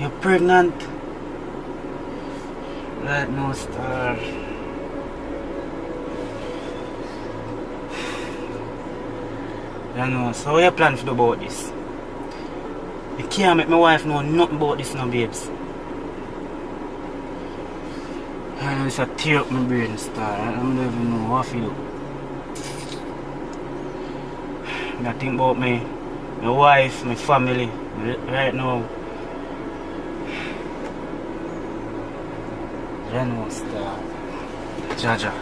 You're pregnant? Right now, star. I know, so what you plan to do about this? You can't make my wife know nothing about this now, babes. I know it's a tear up my brain, star. I don't even know what to do. I think about my wife, my family, right now. I know, star. Jaja.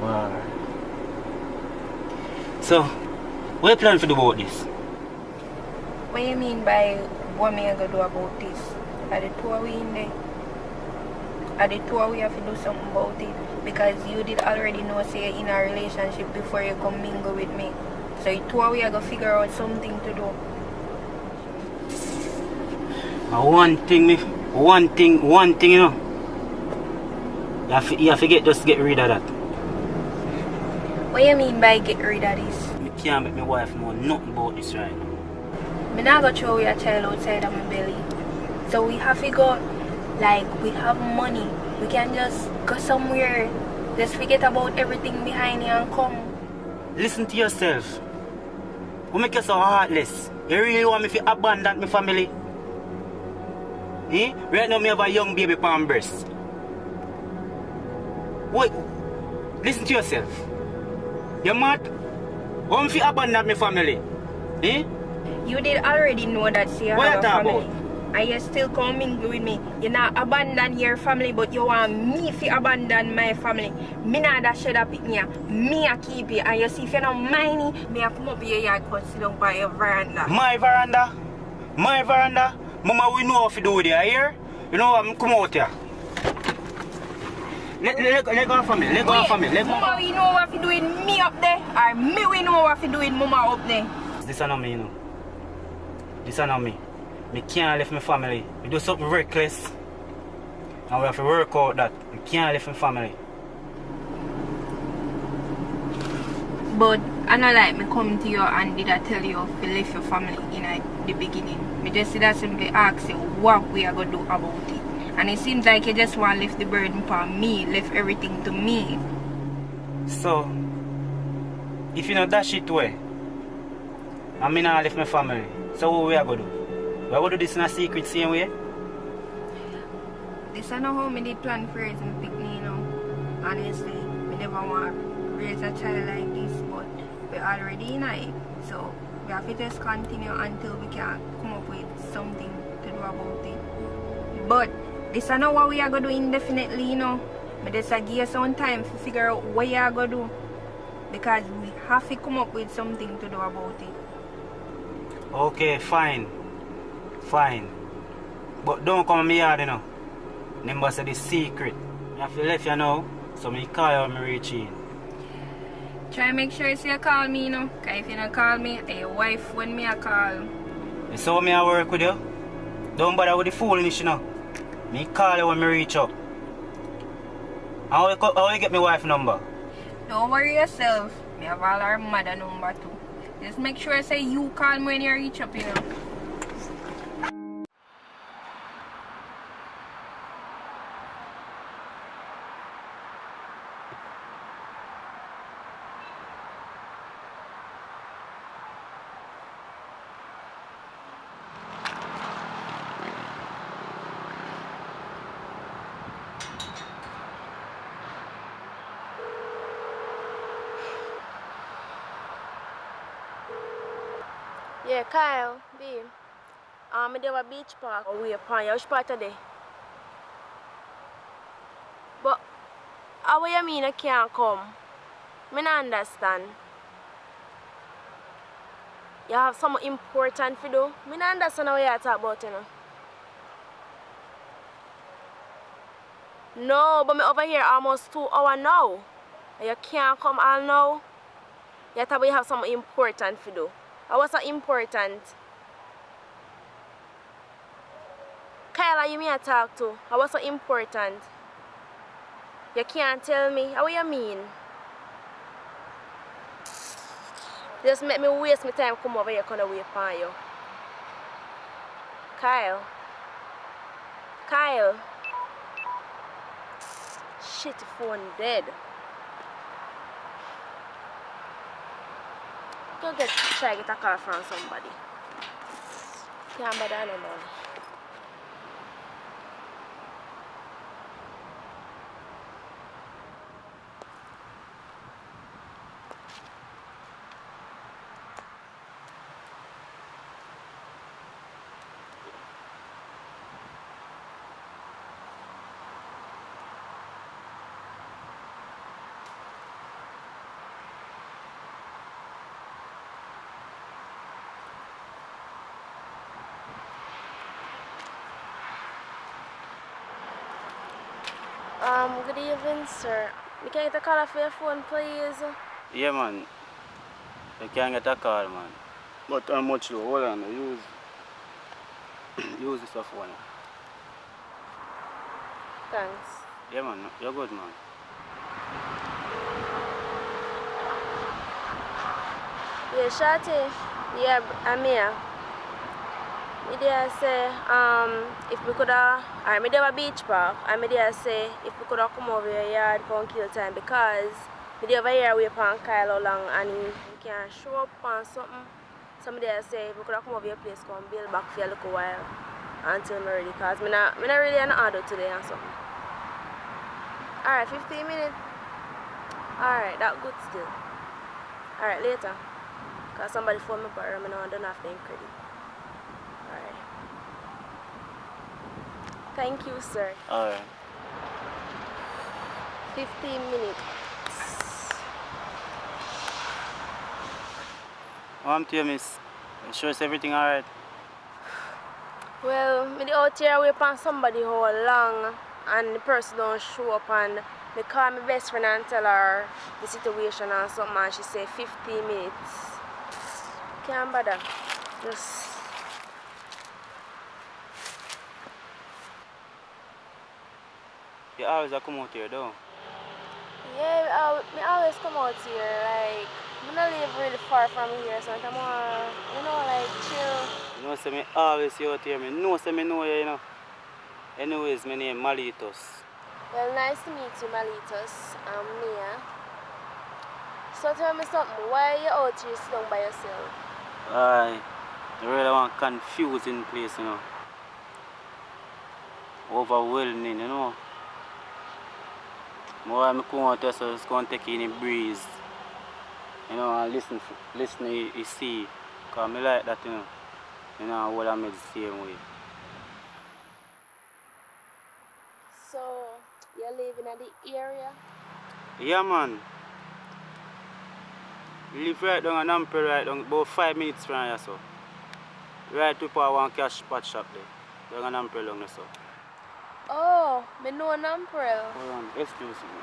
Wow. So, what you plan to do about this? What you mean by what me I gonna do about this? Are the two of we in there? Are the two of we have to do something about it? Because you did already know say you're in a relationship before you come mingle with me. So the two of we are gonna figure out something to do. One thing, you know. You have to just get rid of that. What you mean by get rid of this? I can't make my wife know nothing about this right now. I'm not gonna throw a child outside of my belly. So we have to go, like, we have money. We can just go somewhere, just forget about everything behind you and come. Listen to yourself. Who make you so heartless? You really want me to abandon my family? Eh? Right now, I have a young baby upon my breast. Wait, listen to yourself. You're mad? Want me to abandon my family? Eh? You did already know that you What have you a talk family. about? And you still come mingle with me. You not abandon your family, but you want me to abandon my family. Me not that shed up pick me. Me a keep it. And you see if you don't mind me a come up your yard and sit down by your veranda. My veranda? My veranda? Mama, we know what to do with you, here? You know what, come out here. Let go from me, let go from me, let go. Mama, we know what to do with me up there. Or me we know what to do with mama up there. This is not me, you know. This is not me. I can't leave my family. We do something reckless. And we have to work out that. I can't leave my family. But I know like me come to you and did I tell you to leave your family in the beginning. Me just did that simply ask you what we are going to do about it. And it seems like you just want to lift the burden upon me, lift everything to me. So, if you know that shit way, I mean I left my family. So what we are going to do? We are going to do this in a secret same way? This is not how me did plan for raising my picnic, you know. Honestly, we never want to raise a child like this, but we're already in it. So we have to just continue until we can come up with something to do about it. But this is not what we are going to do indefinitely, you know. But just give you some time to figure out what you are going to do. Because we have to come up with something to do about it. Okay, fine. Fine. But don't come in my yard, you know. Remember, say the secret. I have to let you know, so I call you when I reach in. Try make sure you call me, you know. Because if you don't call me, your wife when me I call. You saw me I work with you? Don't bother with the foolishness, you know. Me call you when I reach up. How you get my wife number? Don't worry yourself. Me have all our mother number too. Just make sure say you call me when you reach up, you know. Yeah, Kyle, babe. I have a beach park away upon you. Which part of there? But how you mean I can't come? I don't understand. You have something important to do? I don't understand what you talk about, you know. No, but I'm over here almost 2 hours now. And you can't come all now. You thought you have something important to do. What's so important? Kyla, you me a talk to. What's so important? You can't tell me. How you mean? Just make me waste my time come over here and wait for you. Kyle. Kyle. Shit, the phone dead. Go try get a call from somebody. Can't bother no more. Good evening, sir. You can get a call off your phone, please? Yeah, man. You can't get a call, man. But how much though? Hold on. Use this phone. Thanks. Yeah, man. You're good, man. Yeah, Shorty. Yeah, I'm here. Me there say, if we could alright, me there a beach park, and me there say, if we could come over your yard and kill time, because me there over here wait for Kyle how long and he can't show up on something. So me there say, if we could come over your place, come build back for a little while until I'm ready, because me not really in the order today and something. Alright, 15 minutes. Alright, that good still. Alright, later. Because somebody phoned me for me now and don't have them credit. Alright. Thank you, sir. Alright. 15 minutes. I'm to you, miss. You sure it's everything alright? Well, me out here wait for somebody how long and the person don't show up and me call my best friend and tell her the situation and something and she say 15 minutes. Can't bother. Just You always come out here, though. yeah, me always come out here, like, I don't live really far from here, so I'm more, you know, like, chill. You know, say me always see out here. Me know you, you know. Anyways, my name Malitos. Well, nice to meet you, Malitos. I'm Mia. So tell me something, why are you out here sitting by yourself? I really want confusing place, you know. Overwhelming, you know. More I come out here, so just go and take in the breeze. You know, and listen to you see. Because I like that, you know. You know, what I made the same way. So, you're living in the area? Yeah, man. We live right down in Ampere, right down, about 5 minutes from here, so. Right to one cash pot shop there. Down in Ampere down there, so. Oh, me know an umbrella. Hold on, excuse me.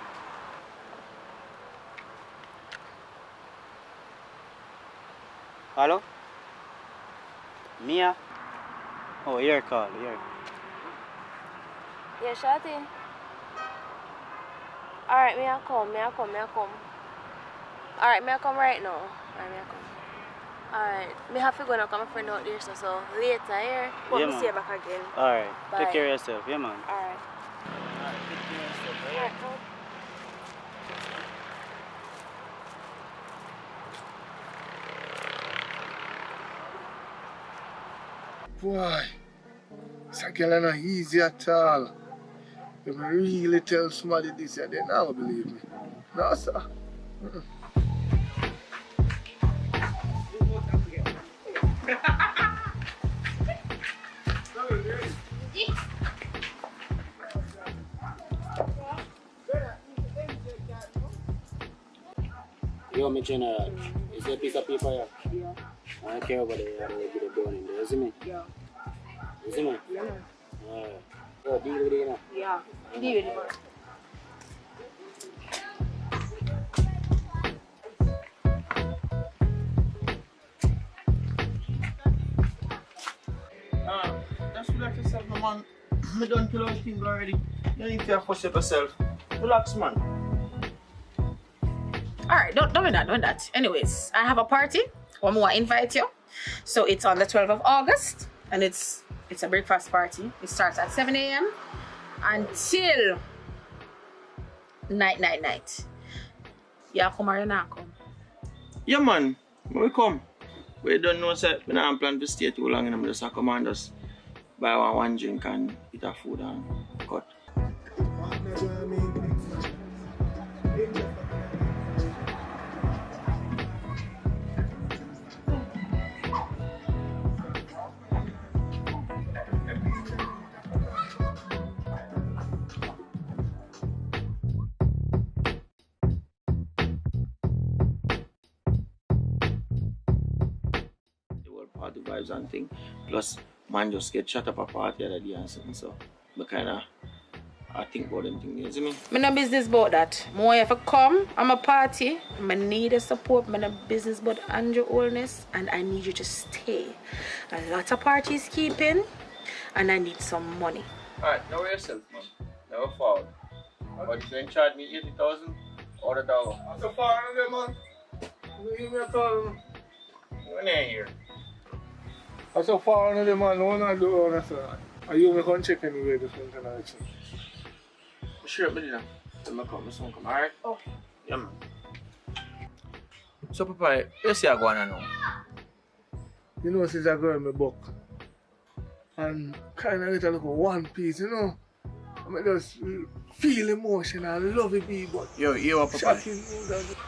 Hello? Mia? Oh, your call, here. Yeah, Shorty. Alright, me I come. Alright, me I come right now. Alright, me I come. Alright, me have to go now, come a friend out there, so later here. Hope Yeah, me man. see you back again. Alright, Bye. take care of yourself, yeah, man. Alright. Alright, take care of yourself, Alright, Boy, this girl is not easy at all. If I really tell somebody this, they never believe me. No, sir. Yo, my general, is there a piece of paper here? Yeah. I don't care about the bit of bone in there, you see me? Yeah. You see me? Yeah. Alright. Yo, deal with it, you know? Yeah. Deal with it. Just relax yourself, no, man. I done kill all things already. You don't need to fuss up yourself. Relax, man. Alright, don't do that. Anyways, I have a party. One more invite you. So it's on the 12th of August and it's a breakfast party. It starts at 7 a.m. until night. Yeah, come or you not come? Yeah, man. When we come, we don't know, sir. We don't plan to stay too long, and I'm just command us buy one drink and eat a food and cut. Party vibes and thing. Plus, man just get shut up a party the other day and something, so I think about them things, you see me? I'm no business about that. More if I come, I'm a party, I need a support, I'm no business about Andrew Oldness, and I need you to stay. A lot of parties keeping, and I need some money. Alright, know yourself, man. Never forward. But if you charge me 80,000, order dollar. So far, man. You give me a call. You're not here. So far, man, no one do anything. Are you going to check anyway this one tonight? Sure, but you know, my son come, alright? Oh. Yeah, man. So, Papa, you see I go on now? You know, since I got in my book, and kind of get a look at one piece, you know, I just feel emotional, love it, be, but Yo, Papa. shocking.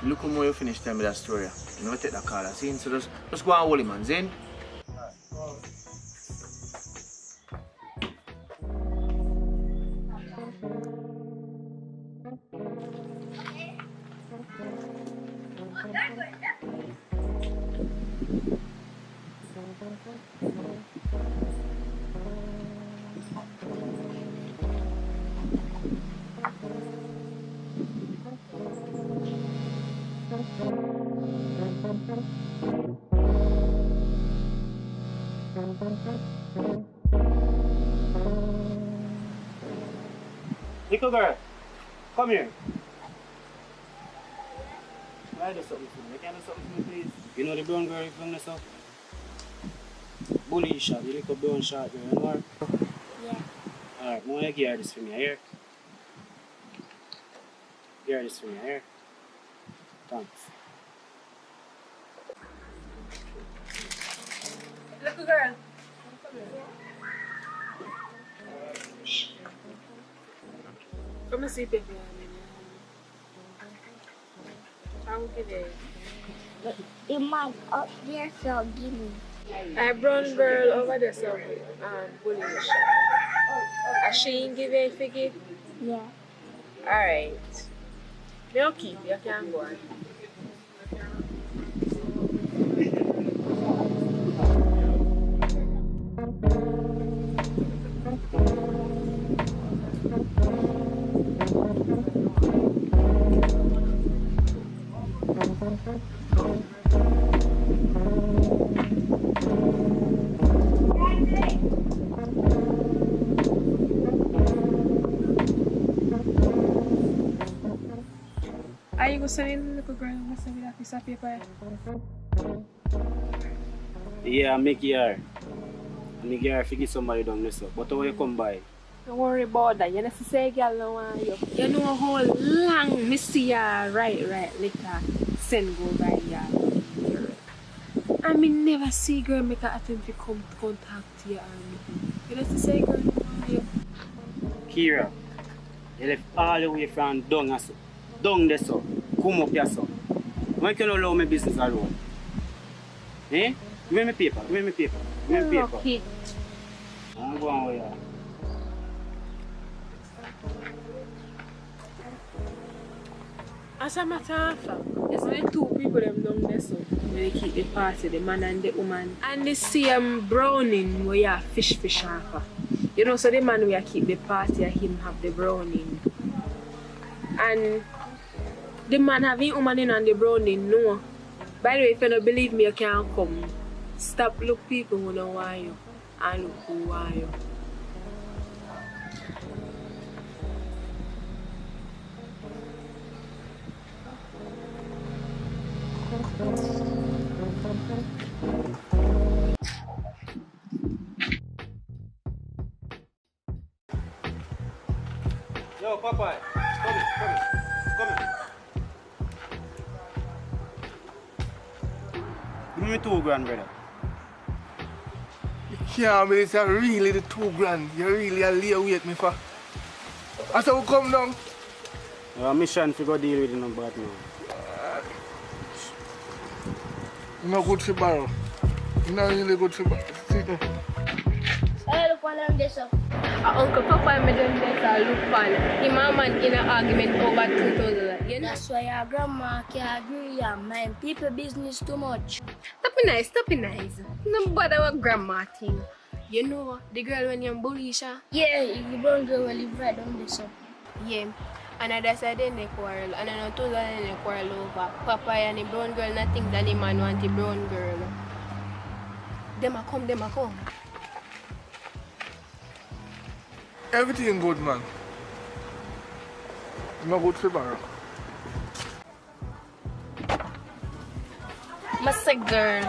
Look how you finish telling me that story. You know, take that call, see? So just go and hold him, man, Zane. Little girl, come here. Why do something for me? Can you do something for me, please? You know the brown girl from the south? Bully shot, the little brown shot girl, you know her? Yeah. Alright, now you give her this for me, here. Give her this for me, here. Thanks. Little girl. Come and see Pepe. I will give it. The man up there, so give me. A brown girl over there, so bully shot. She ain't give you a figure? Yeah. Alright. They'll keep you, can go on. Are you going to send in little girl and send me that piece of paper? Yeah, make her. Make her forget somebody down this up. But how you come by? Don't worry about that. You know, say girl no want you. You know how long me see ya right later send go by ya. I mean never see girl make a attempt to come contact you or anything. You know say girl no want you. Kira, you left all the way from down there so. Come up here so. Why can't you allow me business alone? Eh? Give me paper, give me paper, give me paper. Okay. I'm going with you. As a matter of fact, it's only two people them down there so when they keep the party, the man and the woman. And the same browning where you fish off. You know, so the man where keep the party and him have the browning. And the man having woman in and the browning, no. By the way, if you don't believe me, you can't come. Stop look people who don't want you and look who want you. Papa, come here. Give me 2 grand, brother. You can't believe it's really the 2 grand. You really a lay wait me for. I said we come down. Your mission to go deal with the number now. No good for borrow. Not really good for borrow. See there. Hey, look what I'm this up. Uncle Papa and me done better look pan. Him and man in an argument over 2,000. You know? That's why your grandma can't agree and mind people business too much. Stop it nice. No bother with grandma thing. You know, the girl when you're bullish, Yeah, you don't go well live right on this up. yeah. And that's why they quarrel. And I know 2,000 they quarrel over. Papa and the brown girl nothing that the man want the brown girl. Them a come. Everything good, man. No good for borrow. I say girl,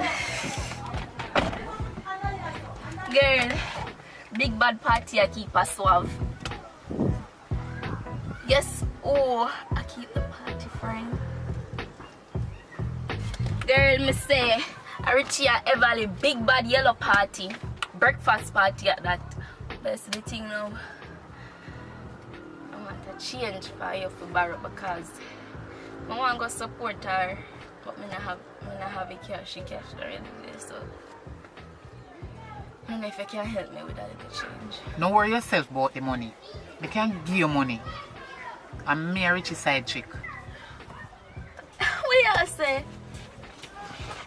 big bad party I keep us suave. Yes, oh, I keep the party friend. Girl, me say, I reach here Everly big bad yellow party, breakfast party at that. But the thing now, I want to change for you for borrow because I want to go support her, but I don't have a cash already there, so I don't know if you can help me with that little change. Don't worry yourself about the money. I can give you money. I'm me a Richie side chick. What you say?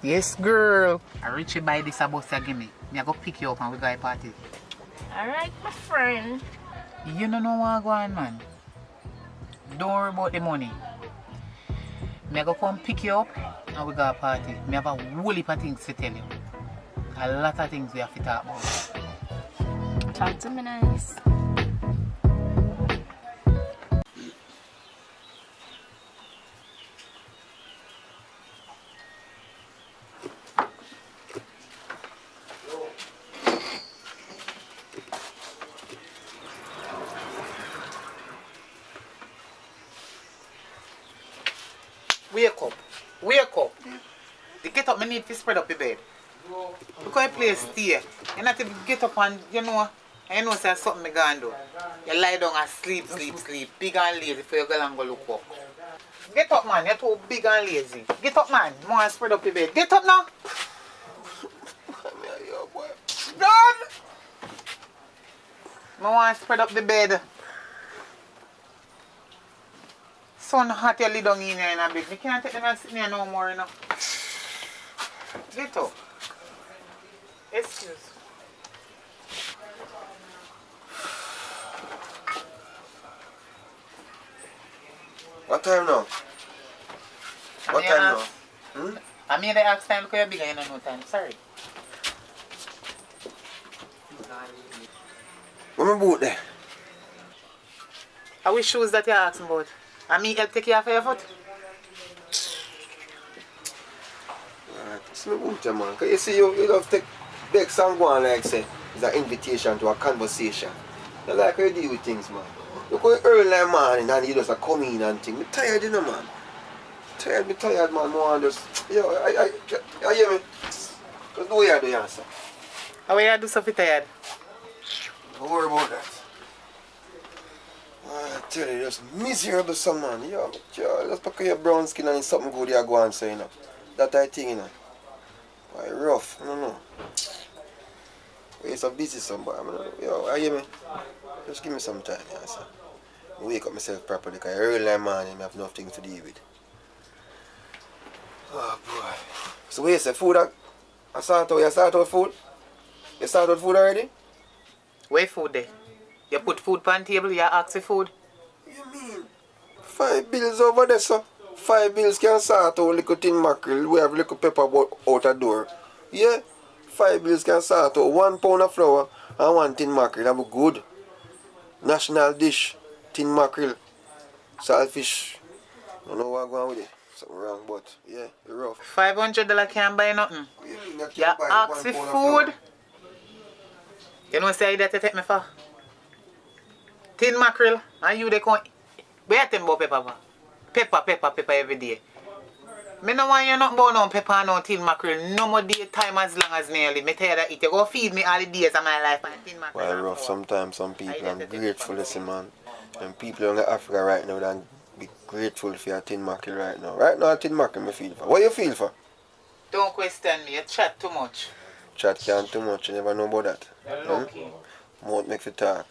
Yes, girl. I Richie buy this a bus you give me. Me I go pick you up and we go to a party. Alright, my friend. You don't know what go on, man. Don't worry about the money. Me I go come pick you up and we go to a party. Me have a whole heap of things to tell you. A lot of things we have to talk about. Talk to me nice. Wake up. The get up, me need to spread up the bed. Because I play stay. You not to get up and, you know say something me gonna do. You lie down and sleep, big and lazy for you go and go look up. Get up, man, you're too big and lazy. Get up, man, I want to spread up the bed. Get up now. Done. I want to spread up the bed. Sun hot, you lay down in here in a bed. You can't take them and sit here no more, you know. Get up. Excuse. What time now? What time now? I mean the ask time because you're bigger, you don't know time. Sorry. Where my boot there? How which shoes that you're asking about? I mean help take care of your foot? It's my boot there, man. Cause you see you love take big song go on like say it's an invitation to a conversation. You like how you deal with things, man. You go early like morning and you just come in and things. I'm tired, you know, man. Tired, man. Man, just, yo, I hear me. Just do what you do, answer. How you do something tired? Don't worry about that. I tell you, just miserable some man. Yo, just because your brown skin and it's something good you go and say, you know. That I think, you know. Why rough, I don't know. You're so busy somebody, I don't know. Yo, I hear me. Just give me some time, yeah, sir. I wake up myself properly because early in the morning I have enough things to deal with. Oh boy. So what you say, food? You start out food? You start out food already? Where food there? You put food on the table, you ask for food? You mean? 5 bills over there, sir. 5 bills can start out little tin mackerel. We have little pepper out the door. Yeah? 5 bills can start out 1 pound of flour and 1 tin mackerel. That would be good. National dish, tin mackerel, saltfish. I don't know what's going on with it. Something wrong, but yeah, it's rough. $500 can't buy nothing. You ask for food. You know say that you take me for? Tin mackerel, and you they come Where you think about pepper, man? Pepper every day. Me no want you nothing about no pepper and no tin mackerel. No more day time as long as nearly. Me tell you that it. You go feed me all the days of my life and tin mackerel. Well, rough sometimes, some people, I'm grateful, listen, man. And people in Africa right now, they be grateful for your tin mackerel right now. Right now, tin mackerel, me feel for. What you feel for? Don't question me. You chat too much. Chat can't too much, you never know about that. You're lucky. Mouth make you talk.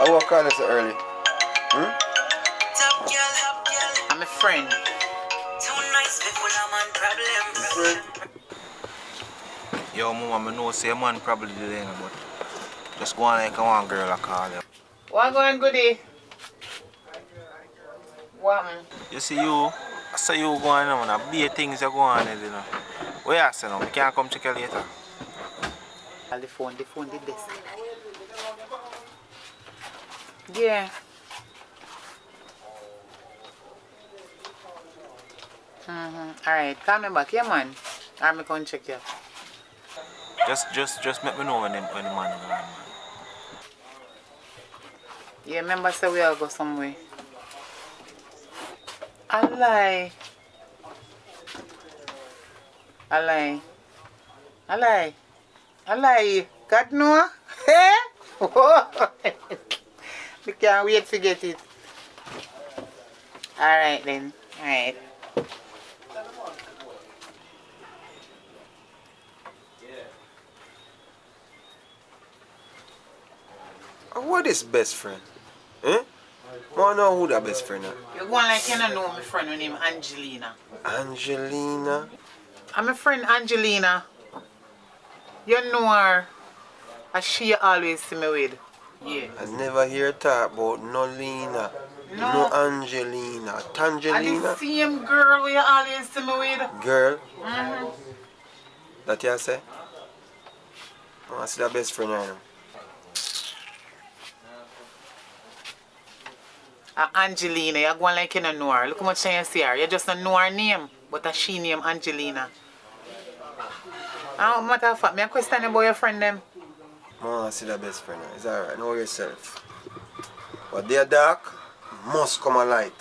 I walk call you so early. I'm a friend. Friend? Yo, mama, I know say a man probably did but just go on like a one girl I call you. What going goodie? What man? You see you, I say you going on, a be things you go on, you know. Where you say now? We can't come check you later. The phone did this. Yeah. Alright, call me back, yeah man. I'm going to check you. Just let me know when the man is gone, man. Yeah, remember say we all go somewhere. I lie. God know? Hey? We can't wait to get it. Alright then. Alright. What is best friend? Eh? I want to know who that best friend is. You're going like you don't know my friend named Angelina. Angelina? I'm a friend Angelina. You know her. And she always see me with. Yeah. I never hear talk about no Lena. No Angelina. And the Tangelina? same girl you always see me with. Girl? That you say? I want to see that best friend right now. Angelina, you're going like you don't know her. Look how much you see her. You just don't know her name. But she named Angelina. Matter of fact, I question about your friend them. I want to see that best friend. It's alright, know yourself. But they're dark, must come a light.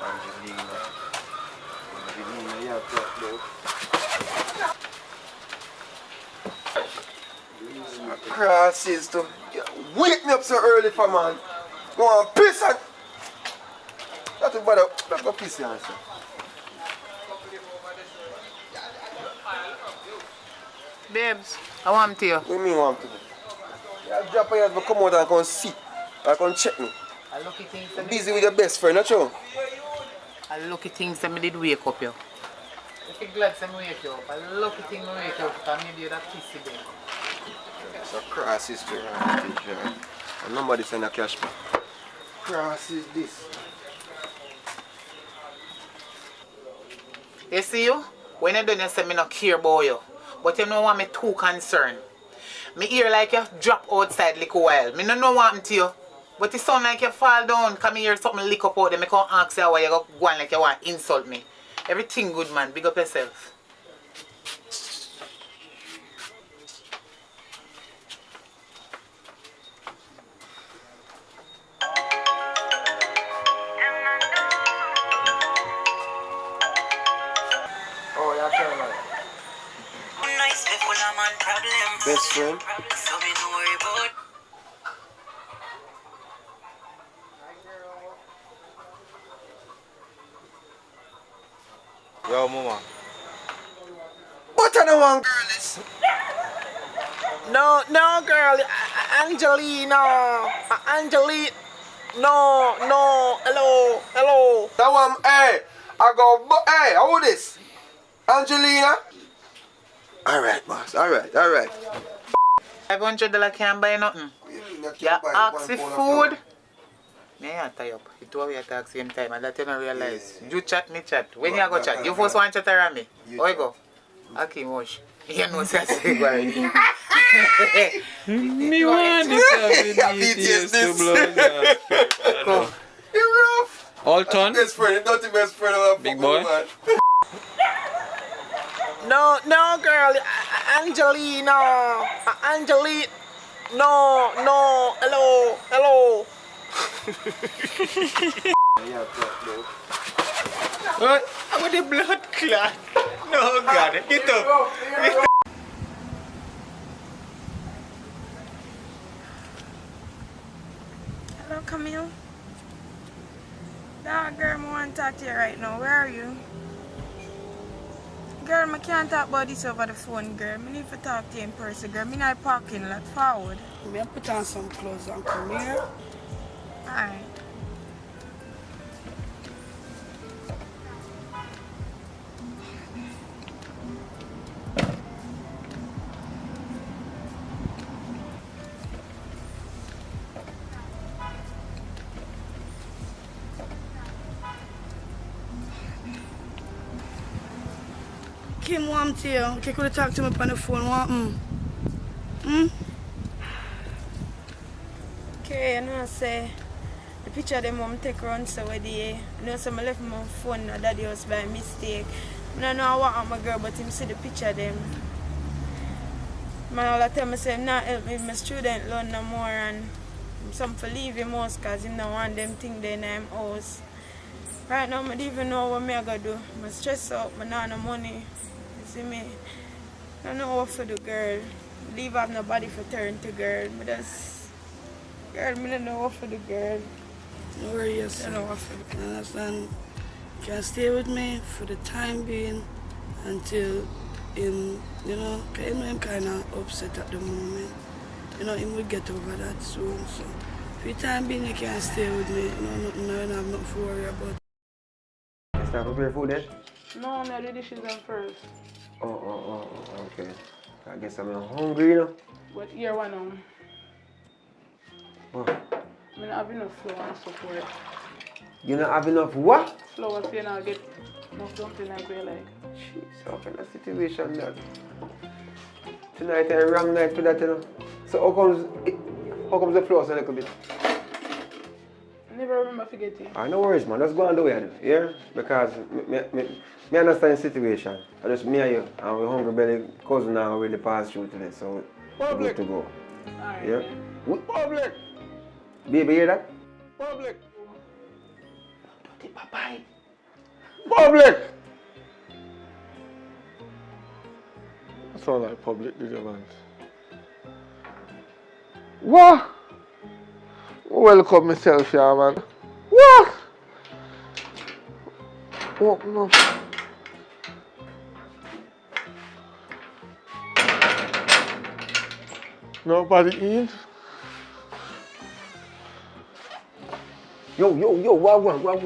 Angelina, you have to talk crosses to wake me up so early for man. Go on piss and that's a bother. Let's go piss here. Babes, I want to you. What do you mean want to do? You drop your head, but come out and come see. Or come check me. I lucky things that Busy with your best friend, not true? I lucky things that me did wake up you. If you're glad to wake you up, I lucky thing me wake you up because maybe you're that pissy bed. It's a cross history. And nobody send a cash back. Cross is this. You see you? When you done you say me not care about you. But you know what me too concerned. Me hear like you drop outside like a while. Me no know what happened to you. But it sound like you fall down. Come hear something lick up out there. Me can't ask you why you go on like you want to insult me. Everything good man. Big up yourself. Oh, yeah, sure, man. Best friend? Yo, mama. What I don't want, girl, is? No, girl. Angelina. Angelina. No. Hello. That one, hey, I go, hey, how this? Angelina? Alright, boss, alright. $500 can't buy nothing. You ask for food. Me I tie up. You two of you at the same time and that you don't realize. You chat, me chat. When you go chat, you first want to chat around me. How you go? Okay, Mosh. You know what I say already. Me want this to blow. Go. You're rough. All done? Best friend, not the best friend of Big boy. No, no, girl. Angelina. Angelina. No, no. Hello, hello. What? I want the blood clot. No, God. Get up. Hello, Camille. That girl, I want to talk to you right now. Where are you? Girl, I can't talk about this over the phone, girl. I need to talk to you in person, girl. I'm not parking lot forward. May I put on some clothes and come here? Alright. Kim, want to you? Okay, could you talk to me on the phone? Want Okay, you know, say the picture of them mom take around so where they you know, so I left my phone at daddy house by mistake. I don't know what my girl, but him see the picture of them. Man, all the time I say him not help me with my student loan no more and some for leave him house because him don't want them thing there in him house. Right now, I don't even know what I gotta do. I'm stressed out, I don't have no money. You see me? I don't know what for the girl. Leave have nobody for turn to girl. But that's girl, I don't know what for the girl. No worry, yes, I don't know what for the you understand? You can stay with me for the time being until him, you know, because I'm kind of upset at the moment. You know, him will get over that soon. So, for the time being, you can stay with me. You know, nothing, I don't have nothing to worry about. Start prepare food then? No, no, the dishes are first. Oh, okay. I guess I'm hungry, you know. But here one Oh. I don't have enough flour and support. You don't have enough what? Flour so you not get enough something like we like. Jeez, how kind of situation that? Tonight a wrong night for that, you know. So how comes the flour so a little bit? I never remember forgetting. No worries, man. Just go on the way, yeah? Because me understand the situation. I just me and you, and we hungry belly cousin now really pass through today, so we're good to go. Alright, Yeah? yeah. Public! Baby, hear that? Public. Don't take my bite. Public. That sound like public, did you, man? What? Welcome myself here, man. What? Open up. Nobody eat? Yo, what one? What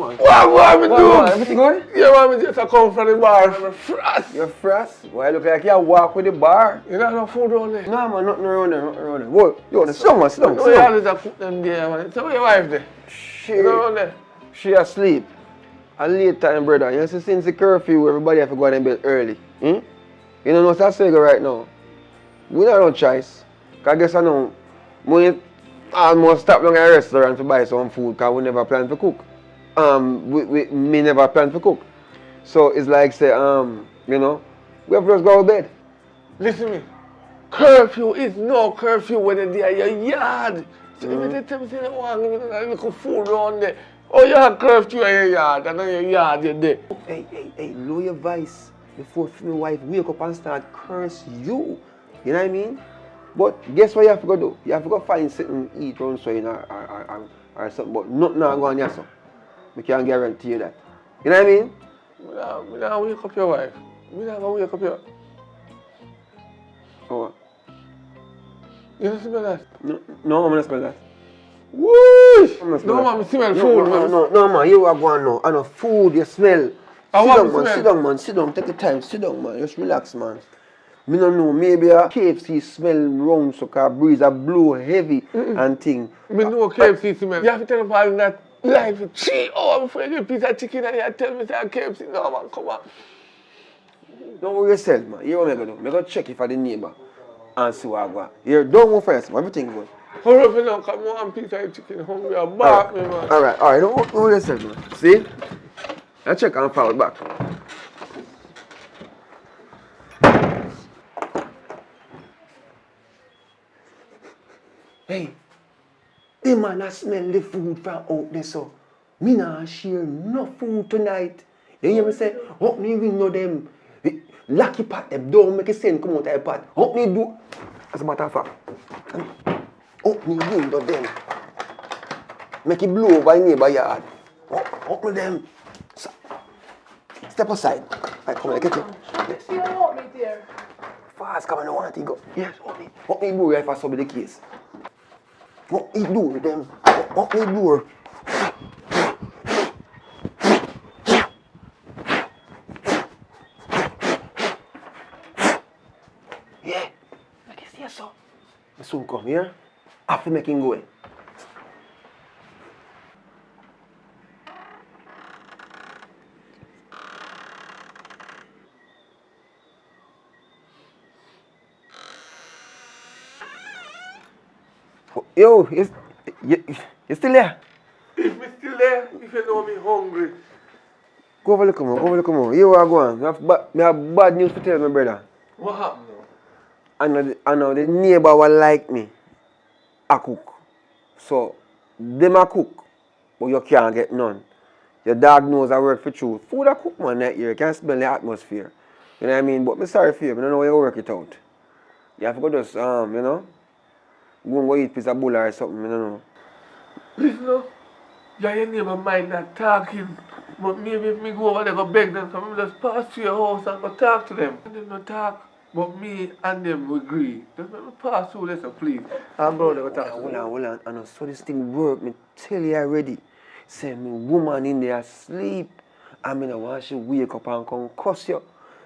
me do? Everything good? Yeah, man, me just come from the bar. I'm frost. You're frost? Why look like you walk with the bar? You don't have no food around there? No, man, nothing around there. Whoa, yo, sit down, man, sit down. No, you always put them there, man. Tell me your wife there. You know around there? She asleep. A late time, brother. You see, since the curfew, everybody have to go to bed early. You know what's that saying right now? We don't have no choice. Because I guess I know, we almost stop down at a restaurant to buy some food because we never plan to cook. Me never plan to cook. So it's like say, you know, we have to just go to bed. Listen to me. Curfew is no curfew when you're at your yard. So if you tell me you don't want to give me a little food around there, oh, you have curfew in your yard, and on your yard you're there. Hey, lower your voice before my wife wake up and start curse you. You know what I mean? But guess what you have to go do? You have to go find something to eat around so you know, or something, but nothing not going on so. I can't guarantee you that. You know what I mean? I don't wake up your wife. I don't wake up your... Oh. You don't smell that? No, I'm not smell that. Whoosh! No, man, I smell food, man. No, man, you are going now. I know food, you smell. Sit down, take your time, sit down, man. Just relax, man. Me don't know, maybe a KFC smell round so car breeze a blow heavy and thing. Me know KFC smell. You have to tell them that life for 3 hours before you get a piece of chicken and you tell me that KFC. No, man, come on. Don't worry yourself, man. Hear what I'm going to do. I'm going to check if I the neighbor and see what I got. Here, don't go first, man. Everything good. Hurry up now, come on, piece of chicken hungry and bark me, man. Alright, don't worry yourself, man. See? I check and follow back. The man a smell the food from out there, so me nah share no food tonight. You hear me say, help me ring no them. Lucky pot them, don't make a sense come out of the pot. Help me do, as a matter of fact, help me ring no them. Make it blow over your neighbor yard. Help me them. So, step aside. Right, come on, get it. Yes. You help me there. Fast, come on, I want to go. Yes, help me do if I saw be the case. Help me do them. Help me do. Yeah, I can see you so. I soon come here. After making go. Yo, you still there? If me still there, if you know me hungry. Go over look more. You are going. Me have bad news to tell my brother. What happened now? I know the neighbor will like me. I cook. So, them a cook, but you can't get none. Your dog knows I work for truth. Food I cook, man, that year. You can smell the atmosphere. You know what I mean? But I'm sorry for you. I don't know how you work it out. You have to go just, you know, go and go eat piece of bull or something, I don't know. Listen up. Your neighbor mind not talking. But maybe if me go over there go beg them, so I just pass through your house and go talk to them. And them not talk. But me and them agree. Just let me pass through this, please. I'm going to go talk to them. Hold on. I know so this thing work. Me tell you already. Say me woman in there sleep. I mean I want she wake up and come cuss you.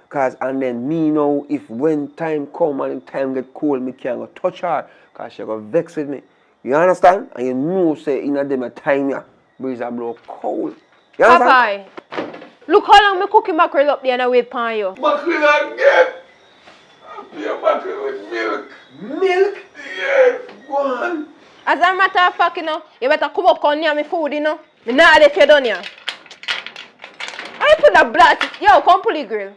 Cause and then me know if when time come and time get cold, me can't go touch her. Cause she go vex with me. You understand? And you know say in a them a time ya breeze a blow cold. You understand? Papa, look how long me cooking mackerel up there and I wait upon you. Mackerel again? Your mackerel with milk. Milk? Yeah, go on. As a matter of fact, you know, you better come up and near me food, you know. Me not if you done here. I put the blood. Yo, come pull the grill.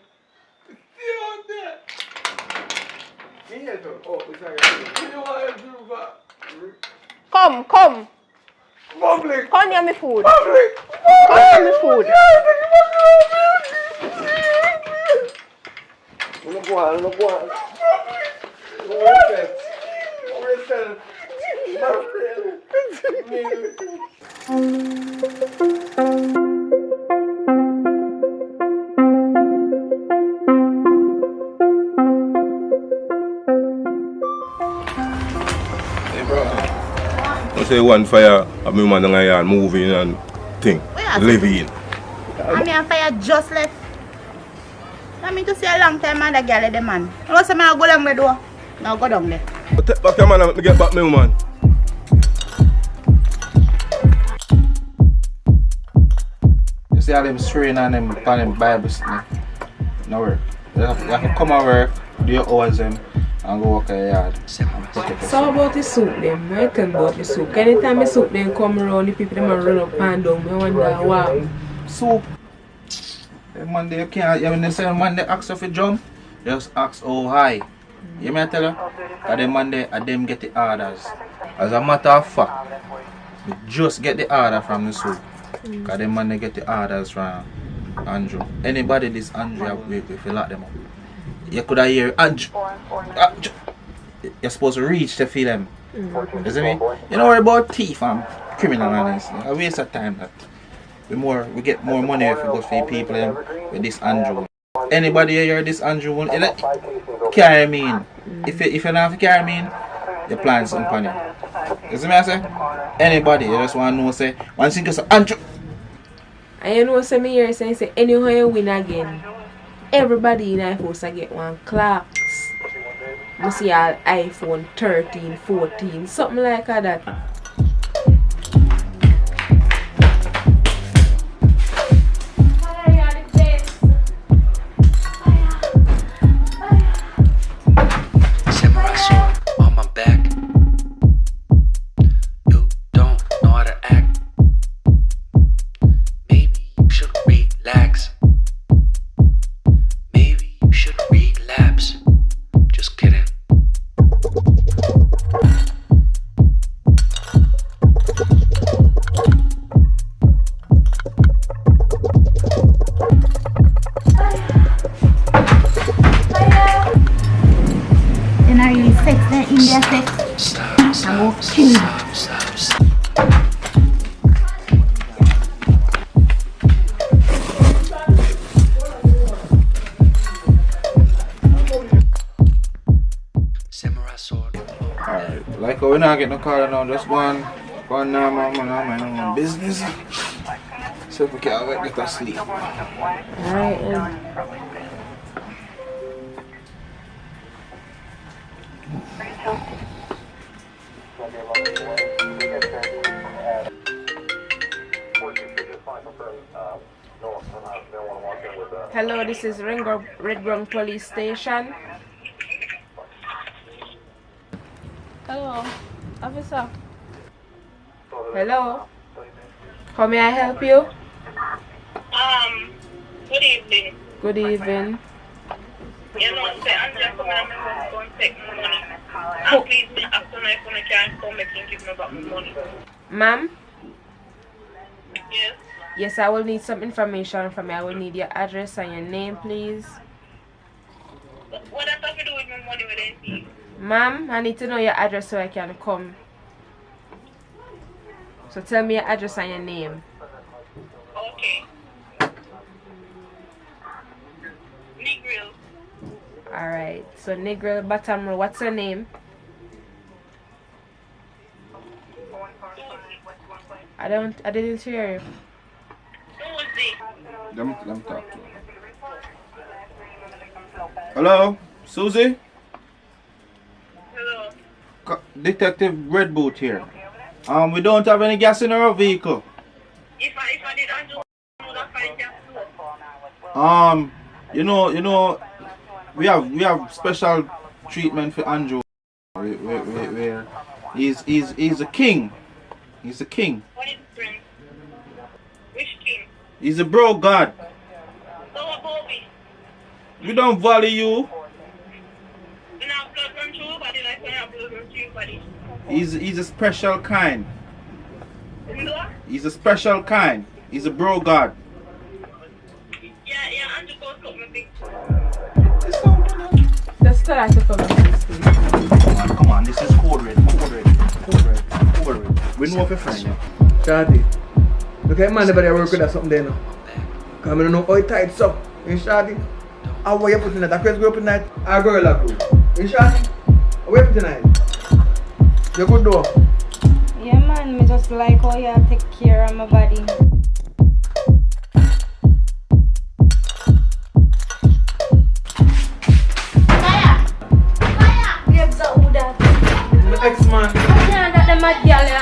Stay on there. Oh, sorry. You know what I do for? Come. Public. Come near me food. Public. Come near me food. Go on. Hey bro, I say one fire of me man and moving and thing, living. I mean, fire just left. I mean to see a long time man the girl the man. I was say I go down the door. Now go down there. But take back your man and let me get back me woman. You see all them swearing and them Bible stuff. No work. You have to come and work, do your hours them, and go work in the yard. So about the soup then, I tell about the soup. Anytime the soup then come around, the people them run up and down, I wonder why. Soup. The man they can't, when they say man they ask if you jump, just ask how high. You may tell you? Because the man they, them get the orders. As a matter of fact, we just get the order from the soup. Because the man they get the orders from Andrew. Anybody this Andrew have with if you lock them up. You could have hear Andrew. You're supposed to reach to feel them. You see me? You know about thief and criminal and this. A waste of time that. We get more money if we go for people with this Andrew. Anybody hear this Andrew one? Carry me in. If you don't have to carry me in, you plan some funny. You see me I say? Anybody, you just want to know say one thing is Andrew. And you know some here saying say anyhow you win again. Everybody in the house I get one clocks. You see all iPhone 13, 14, something like that. not get no call now. Just go on now, man. I'm on business. So if we can't wait, get to sleep. Alright, Hello, this is Redgrove Police Station. Hello, officer. Hello. How may I help you? Good evening. Good evening. You know, say I'm just coming and I'm going to take my money. And please, me after my phone, I can't come and give me back my money. Ma'am? Yes. Yes, I will need some information from you. I will need your address and your name, please. What does that have to do with my money with anything? Ma'am, I need to know your address so I can come. So tell me your address and your name. Okay. Negril. Alright, so Negril Bottom Road. What's your name? I didn't hear you. Let me talk to her. Hello, Susie? Hello. Detective Red Boot here. We don't have any gas in our vehicle. If I did, I do not find gas. You know, we have special treatment for Andrew. Where he's a king. He's a king. What is the prince? Which king? He's a bro god. So about me. We don't value you. You know, blood run through your body like when you have blood run through your body. He's a special kind. You know what? He's a special kind. He's a bro god. Yeah, Andrew goes up my big. Just tell her to come and please. Come on, this is code red. We know of your friend, yeah. Shadi, look at man, everybody work with us something there now. Because I don't know how it tight up. You Shadi? How are you putting that? That crazy girl putting that? Our girl up. You Shadi? How are you putting that? You good though? Yeah man, me just like how you take care of my body. Ex-man. Yeah, that the mad girl, yeah.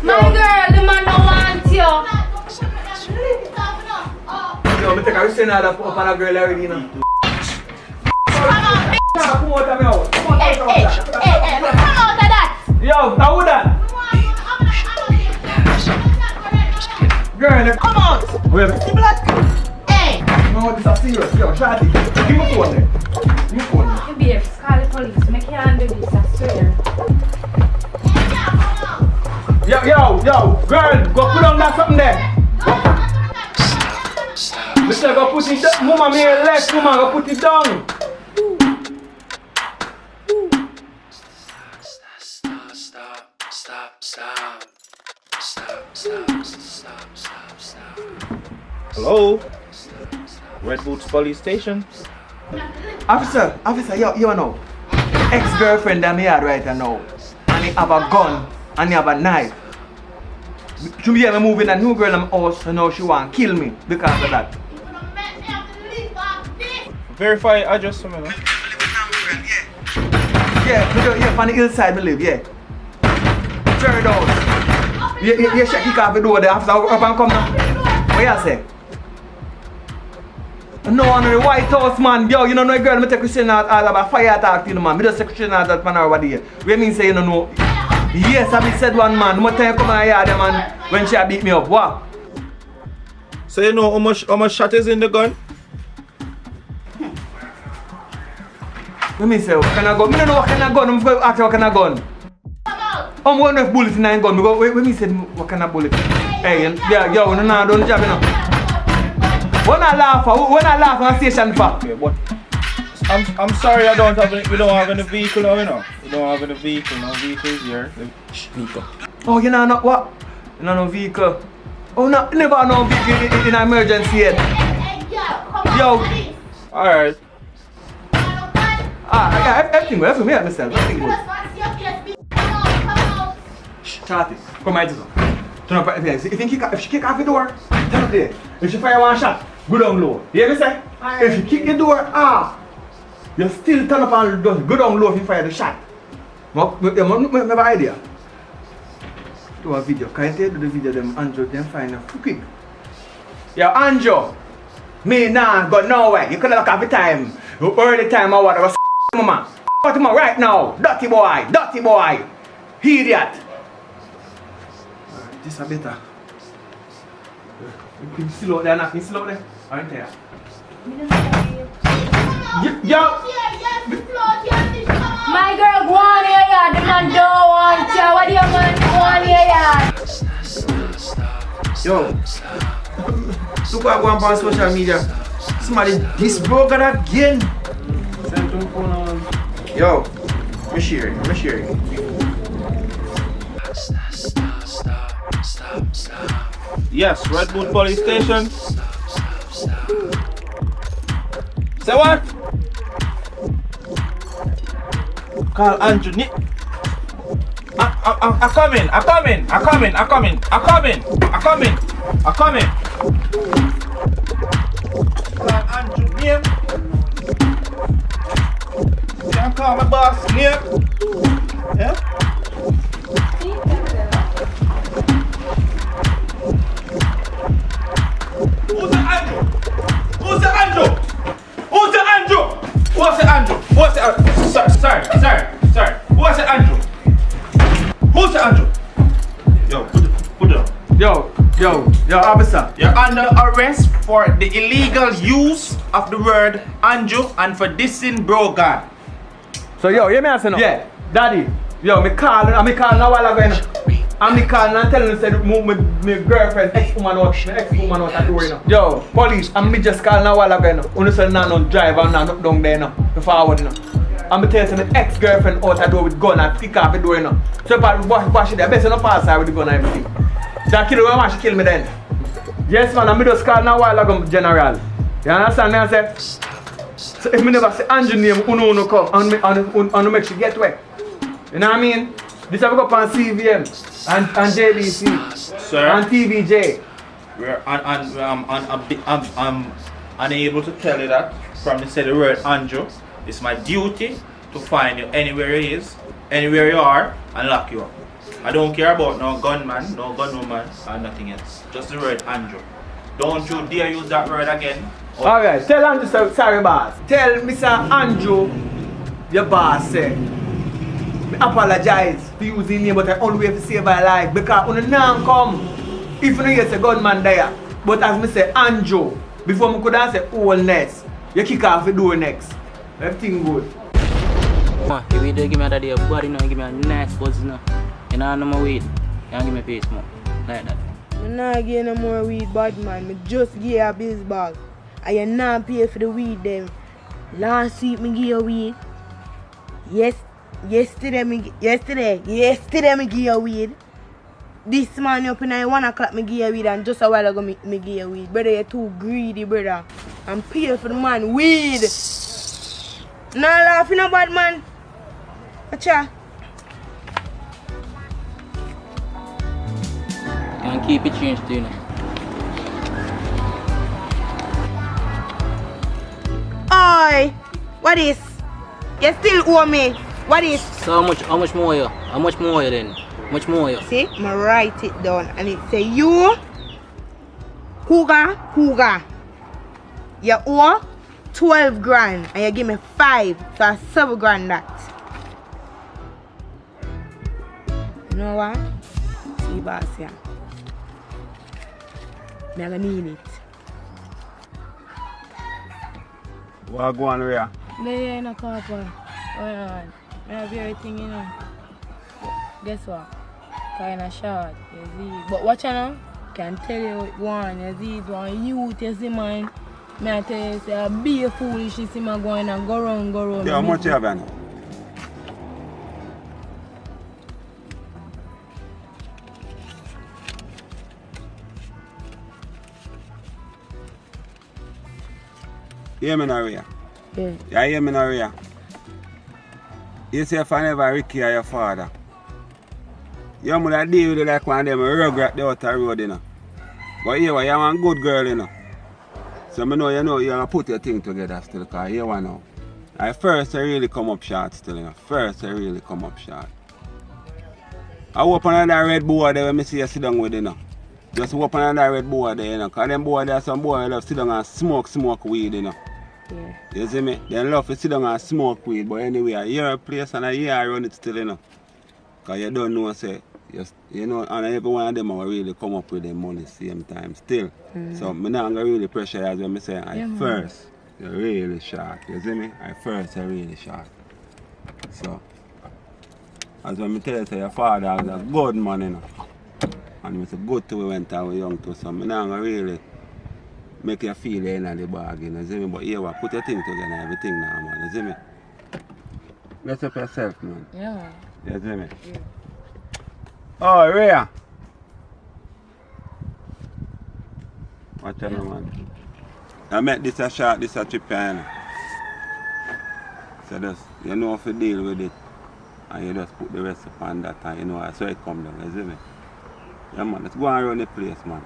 My girl, the man don't want you. Yo, me take a receipt now that up on a girl already, you know. Come out of me out. Hey, come out of that. Yo, how would that? Girl, Come out. wait a minute. Hey. No, this is serious. Yo, Shadi, give me phone there. Give me phone there. You be call the police. I can't do this, I swear. Yo, girl, go put on that something there. Mister, go put it down. Mama, me left, mama, go put it down. Hello? Red Boots Police Station. Officer, you know. Ex-girlfriend that me had right now. And he have a gun and he have a knife. She be me moving a new girl in my house, so now she want to kill me because of that. Verify address for me, no? Yeah, on the hillside me live, yeah. Third house. Yeah, she kick off the door there after up and come now. What you say? No, on the White House, man. Yo, you know no girl, me take Christian out all about fire attack to the man. Me just say Christian out that man over there. What mean say you don't know? Yes, I be said one man. What time you come and hear the man when she beat me up? What? So you know how much shot is in the gun? Let me say, what kind of gun? I don't know what kind of gun. I'm going to ask you what kind of gun. I'm going to have bullets in that gun. Let me say, what kind of bullet? Hey, yo, don't jab you know. When I laugh on station for. Okay, but I'm sorry we don't have any vehicle now, you know. We don't have any vehicle, no vehicles here. Vehicle. Oh, you know what? You know no vehicle. Oh no, never no vehicle in emergency yet. Yo. Alright. Yeah, everything good, everything myself. Everything good. Charlie, come right to come. Turn up at the place. If she kick off the door, turn up there. If she fire one shot, go down low. You hear me say? If she kick the door off, you still turn up and go down low if you fire the shot. You have an idea. Do a video. Can you do the video them Andrew then find out quick. Yo, Andrew, me nah go nowhere. You couldn't look at the time. Early time I was mama. What am I right now? Dirty boy. Idiot. This a better. You can still out there, not still out there. Aren't there? Yo! My girl, go on here, yeah. The man don't want you. What do you man go on here, yeah? Yo, look what I go on social media. Somebody this broken again. Yo, I'm sharing. Yes, Redwood Police Station. Say what? Call Andrew. I'm coming. Call Andrew name. Can call my boss name. Yeah? Who's the Andrew? What's the Andrew? Sorry. What's the Andrew? Who's the Andrew? Yo, put it up. Yo, officer. You're under arrest for the illegal use of the word Andrew and for dissing Brogan. So yo, hear me answer now? Yeah, daddy. Yo, me call a while ago. And me calling and telling say my girlfriend ex-woman out at the door, you know. Yo, police, and me just calling a while ago, you know. Only say no drive and not down there, you know. Forward, you know. And me tell you my ex-girlfriend out at the door with gun and kick off the door, you know. So if I wash it there, best not pass her with the gun and everything. That killer will want to kill me then. Yes man, and me just calling a while ago, general. You understand me? I say, so if me never say Andrew name, uno come and make she get wet. You know what I mean? This have go up on CVM and JBC, sir, and TVJ. I'm unable to tell you that from the said word Andrew. It's my duty to find you anywhere he is, anywhere you are, and lock you up. I don't care about no gunman, no gunwoman, or nothing else. Just the word Andrew. Don't you dare use that word again. Alright, tell Andrew, sorry boss. Tell Mr. Andrew, your boss said, I apologize for using name, but I only way to save my life because when the name come, if you hear say gunman there, but as me say Andrew, before me could say wholeness, you kick off the door next. Everything good. If you do give me that day of body, you know, give me a nice buzz, you know. You know, no more weed. You can't give me a face more. Like that. I'm not getting no more weed, bad man. I just give you a baseball. And you not pay for the weed them. Last week me give you weed. Yesterday me give you weed. This morning up in 1 o'clock me give you weed, and just a while ago me give you weed. Brother, you're too greedy, brother. I'm paying for the man weed. Nah laughing about man. Acha. You can keep it changed too, you know. Oi! What is? You still owe me. What is? So how much more you? How much more you then? How much more you? See, I write it down and it say you Huga. You owe 12 grand and you give me 5, so that's 7 grand that. You know what? See boss here. I'm gonna need it. What go on here? There in a car park. I have everything, you know. Guess what? Kinda short, you see. But watch now, can tell you what one, you see, it's one youth, you see man. I tell you, say, be a foolish, you see me going and go round. Yeah, how much you have now? You hear me now, Ria? Yeah. You hear me now, Ria? You say if I never Ricky or your father, You would deal with it like one of them regret the outer road, you know. But here, you're one good girl, you know. So I know you have to put your thing together still, because here one now. At first I really come up short still, you know. First I really come up short. I open on that red board there when I see you sit down with, you know. Just open on that red board there, you know. Because them board there, some boy love sit down and smoke weed, you know. Yeah. You see me? They love to sit down and smoke weed, but anyway, your place and I run it still, you know. Because you don't know, say, you know, and every one of them will really come up with their money same time still. So I'm not going to really pressure as when I say, first, you're really short. You see me? First, you're really short. So, as when I tell you, say, your father was a good man, you know. And it's good to we went out with young too, so I'm not going to really make you feel the end of the bargain, you see me? But here, put your thing together, everything now, man, you see me? Mess up yourself, man. Yeah. You see me? Yeah. Oh, Rhea. Watch out, man. I make this a shot, this a trip, you know. So just, you know if you deal with it, and you just put the rest upon that, and you know, so it come down, you see me? Yeah, man, let's go and run the place, man.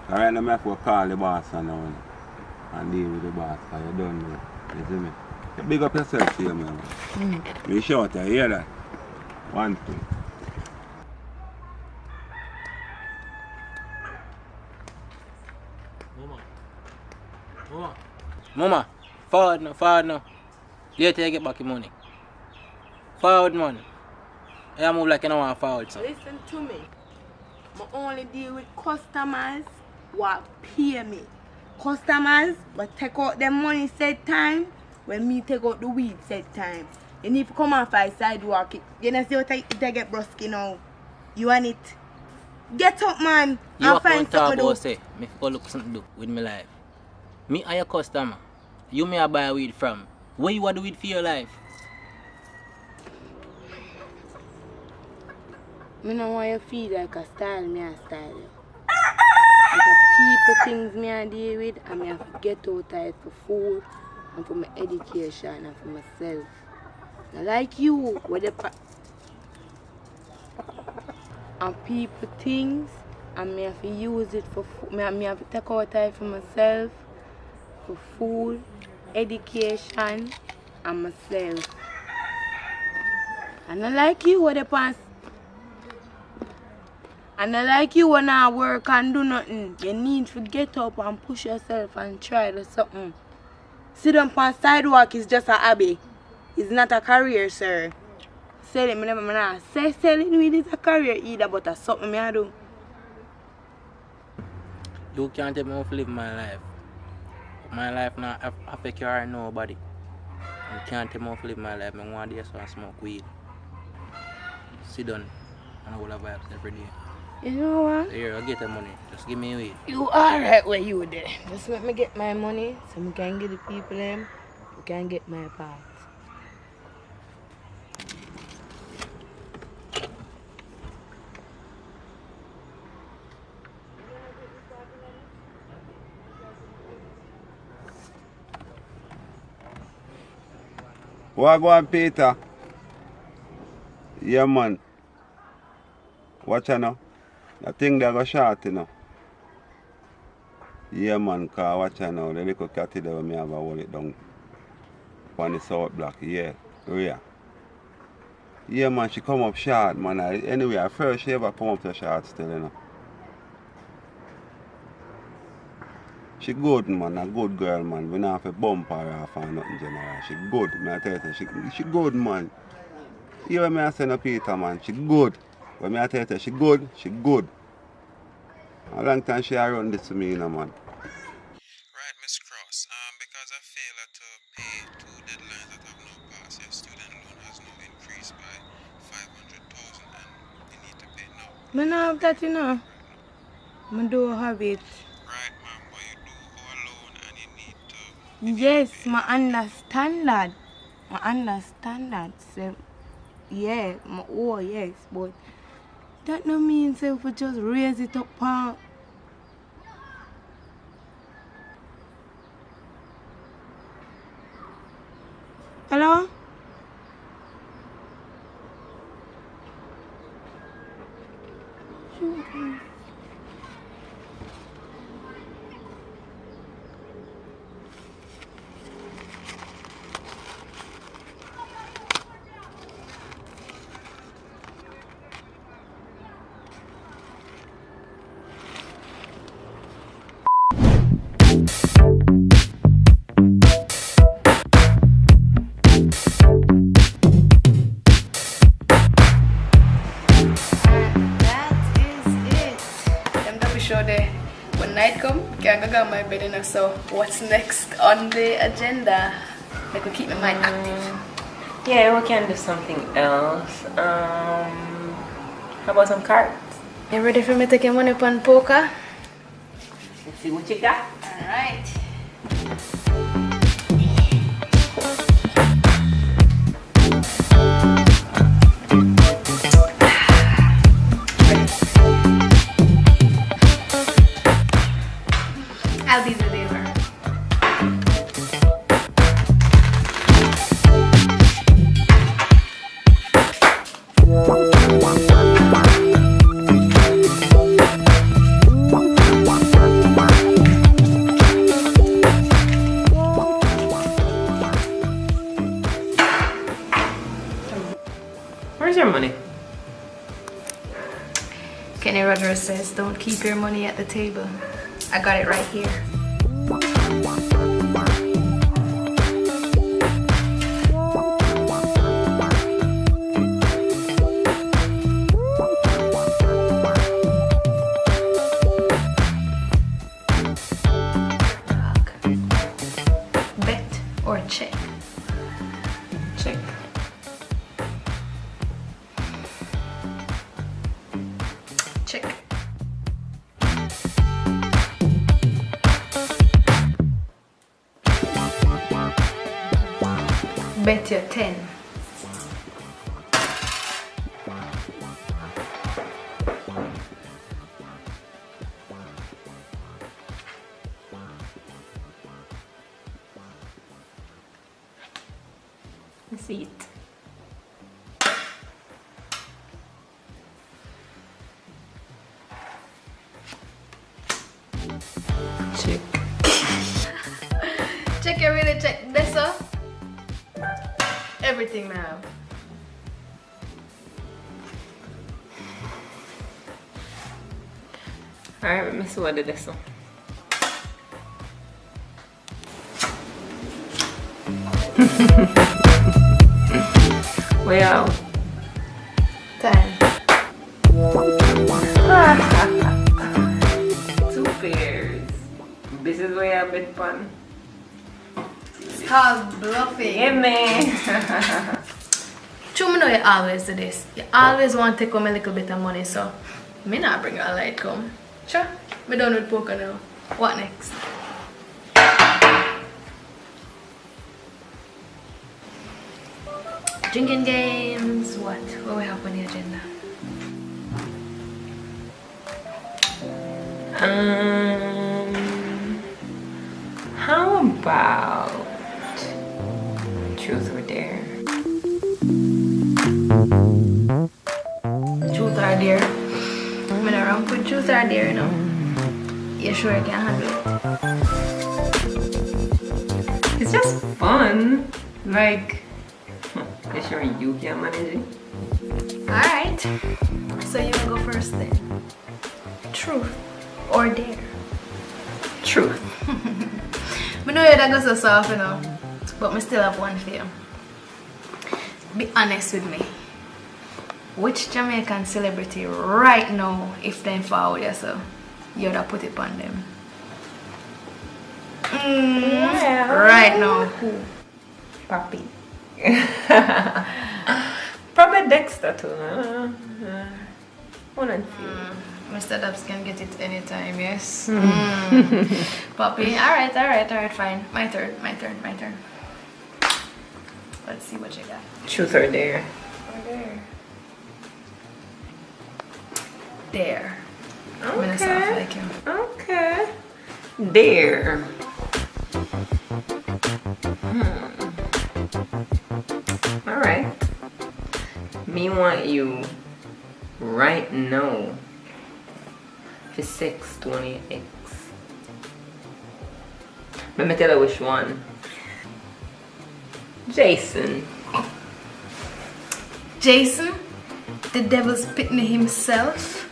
So right now, I have to call the boss and deal with the boss, because you don't know, you see me? You big up yourself here, man. You shout, you hear that? 1, 2. Mama, forward now. Later you get back your money. Forward, man. I move like you don't want forward, son. Listen to me. I only deal with customers who pay me. Customers but take out their money set time when me take out the weed set time. You need to come off a sidewalk. You know see what I get brusky now. You want it? Get up, man. You and find something to do. say, me go look something to do with my life. Me are your customer. You may buy weed from. Where you want the weed for your life? I don't want you to feel like a style, me a style you. Like a people things me I deal with, and me have to get out of it for food and for my education and for myself. Now, like you, with the and people things, and me have to use it for food. Me have to take out of it for myself, for food, education, and myself. And I like you with the pants. And I like you when I work and do nothing. You need to get up and push yourself and try to something. Sit down on sidewalk is just a hobby. It's not a career, sir. Selling me never know. Say selling weed is a career either, but it's something me I do. You can't tell me how to live my life. My life not affect you or nobody. You can't tell me how to live my life. I want to just smoke weed. Sit down and I will have vibes every day. You know what? Here, I'll get the money. Just give me weed. You alright where you there. Just let me get my money so we can get the people them. We can get my part. What go on, Peter? Yeah, man. Watch out now. The thing they go short, you know. Yeah, man, because watch out now. The little cat there when me have a hold it down on the south block. Yeah, Rhea. Yeah, man, she come up short, man. Anyway, at first she ever come up to short still, you know. She good, man, a good girl, man. We don't have to bump her off or nothing general. She good, man. I tell you, she good, man. You when I say no Peter, man, she good. When I tell you, she good, she good. A long time she run this to me, you know, man. Right, Miss Cross. Because I failed to pay 2 deadlines that have now passed, your student loan has now increased by 500,000 and you need to pay now. I don't have that, you know. I don't have it. Right, ma'am, but you do owe a loan and you need to... Yes, I understand that. I understand that. So, yeah, yes, but that no means if we just raise it up, pa. Hello? sure that when night come, can't go on my bed, you know. So what's next on the agenda? Like we keep my mind active. Yeah, we can do something else. How about some cards? You ready for me to take money upon poker? Let's see what you got. Alright. I'll be the dealer. Where's your money? Kenny Rogers says, don't keep your money at the table. I got it right here. Bet or check? Check. Check. Bet your 10. Let's see it. Check. Check your really check this up. Everything now. Alright, let me see what it is. Well, 10. 2 pairs. This is where I've been fun. It's called bluffing. Yeah, man. True, me know you always do this. You always want to take home a little bit of money, so me not bring a light come. Sure, me done with poker now. What next? Drinking games. What we have on the agenda? How about truth or dare? Truth or dare? I'm gonna run with truth or dare, you know. You sure I can handle it? It's just fun. Like, you sure you can manage it? Alright. So you wanna go first then? Truth or dare? Truth. I know that goes so soft, you know. But I still have one for you. Be honest with me. Which Jamaican celebrity right now, if they forward yourself, you'd have put it on them? Yeah. Right now, who? Papi. Probably Dexter too. One and few. Mr. Dubs can get it anytime, yes. Poppy, alright, fine. My turn. Let's see what you got. Truth or dare? Or dare. Dare. I'm gonna Okay. sound like him. Okay. Dare. Alright. Me want you right now for sex 20x. Let me tell you which one. Jason. Jason? The devil's pitney himself?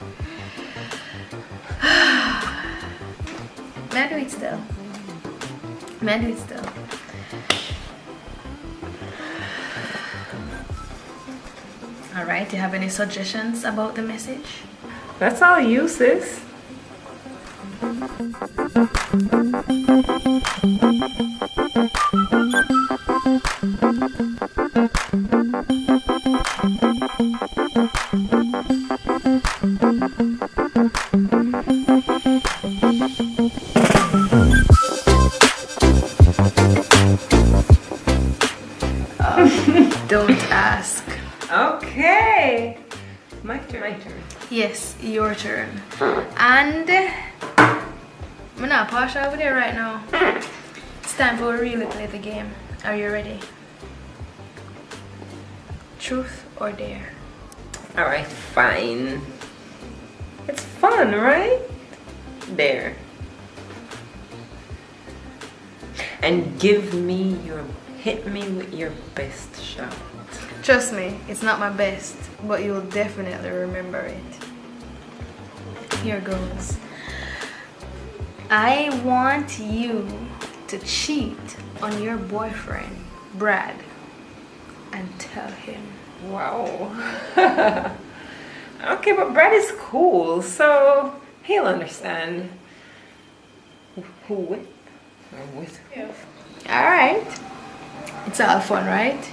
May I do it still? Alright, do you have any suggestions about the message? That's all you, sis. Don't ask. Okay. My turn. Yes, your turn. And I'm not partial over there right now. It's time for a really play the game. Are you ready? Truth or dare? Alright, fine. It's fun, right? There. And hit me with your best shot. Trust me, it's not my best, but you'll definitely remember it. Here goes. I want you to cheat on your boyfriend, Brad, and tell him. Wow. Okay, but Brad is cool, so he'll understand. Who with? Or with who? Alright. It's all fun, right?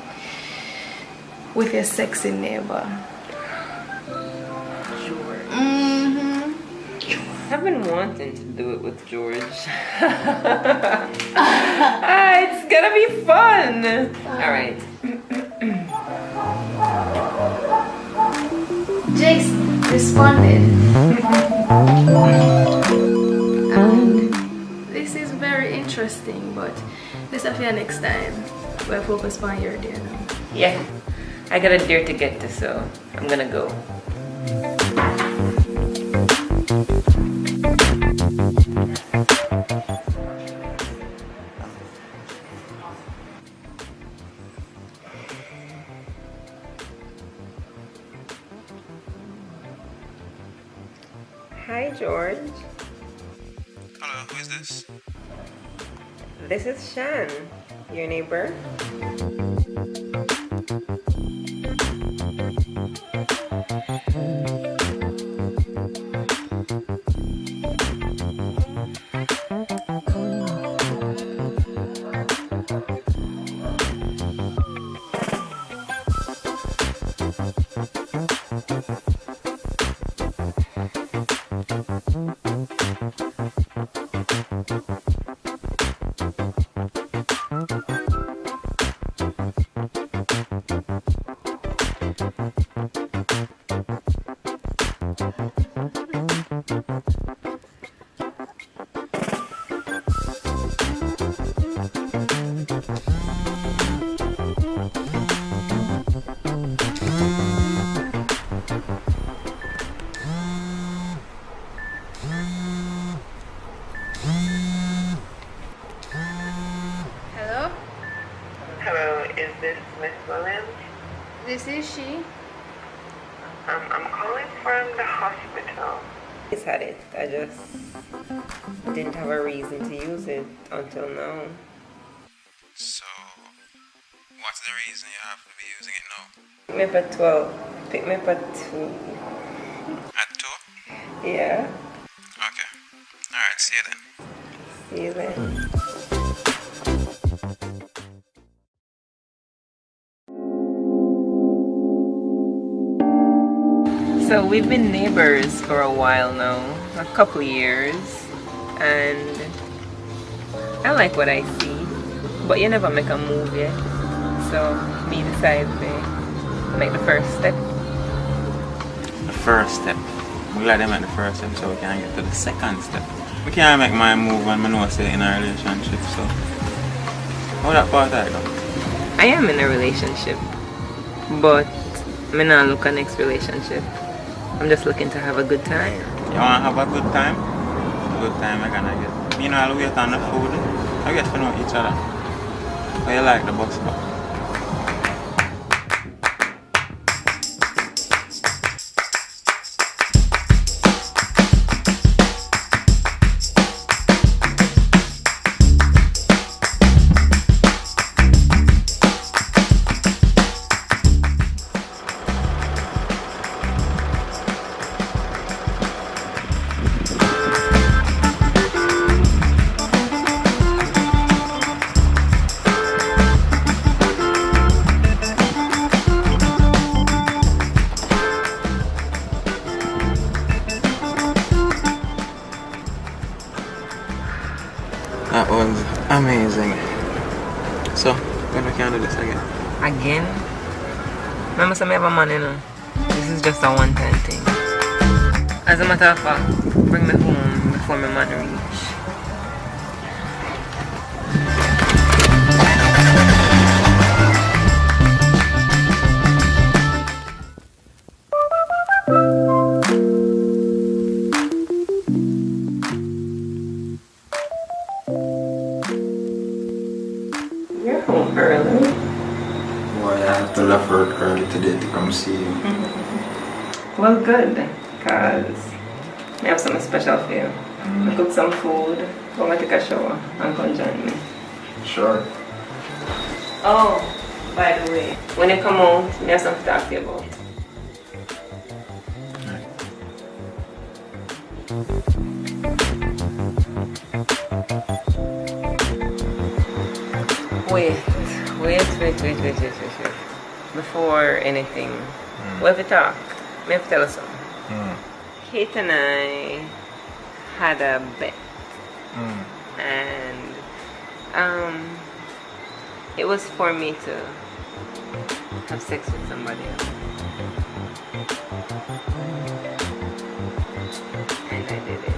With your sexy neighbor. George. Mm-hmm. I've been wanting to do it with George. It's gonna be fun. Alright. Jason responded. And this is very interesting, but this I feel next time. We'll focus on your dare now. Yeah. I got a dare to get to, so I'm gonna go. Hi, George. Hello, who is this? This is Shan, your neighbor. Hello? Hello, is this Miss Williams? This is she. I'm calling from the hospital. It's had it. I just didn't have a reason to use it until now. So, what's the reason you have to be using it now? Pick me up at 12. Pick me up at 2. At 2? Yeah. Okay. Alright, see you then. See you then. So we've been neighbors for a while now, a couple years, and I like what I see, but you never make a move yet. So me decide to make the first step. The first step. I'm glad I made the first step so we can get to the second step. We can't make my move when I know I say in a relationship, so how that part I go? I am in a relationship, but I'm not looking at next relationship. I'm just looking to have a good time. You want to have a good time? A good time I gonna get. You know, I'll wait on the food. I get to know each other. How you like the bus stop? That was amazing. So, when we can do this again? Again? Remember, some have a man, you know. This is just a one-time thing. As a matter of fact, bring me home before my man reach. You're home early. Boy, I have to leave work early today to come see you. Well, good, because I have something special for you. I cook some food, go and take a shower, and come join me. Sure. Oh, by the way, when you come out, I have something to talk to you about. Wait. Before anything, we have to talk. I have to tell you something. Kate and I had a bet. And it was for me to have sex with somebody else. And I did it.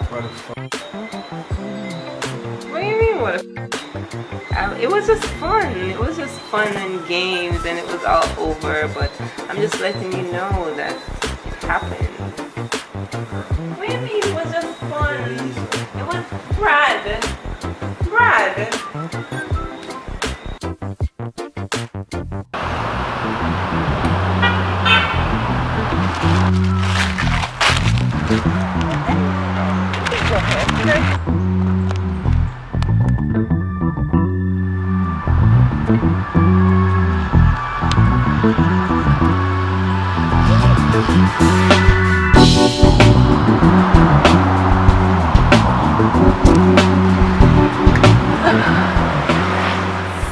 What the fuck? What do you mean, what the it was just fun. It was just fun and games and it was all over, but I'm just letting you know that it happened. What do you mean it was just fun? It was Brad.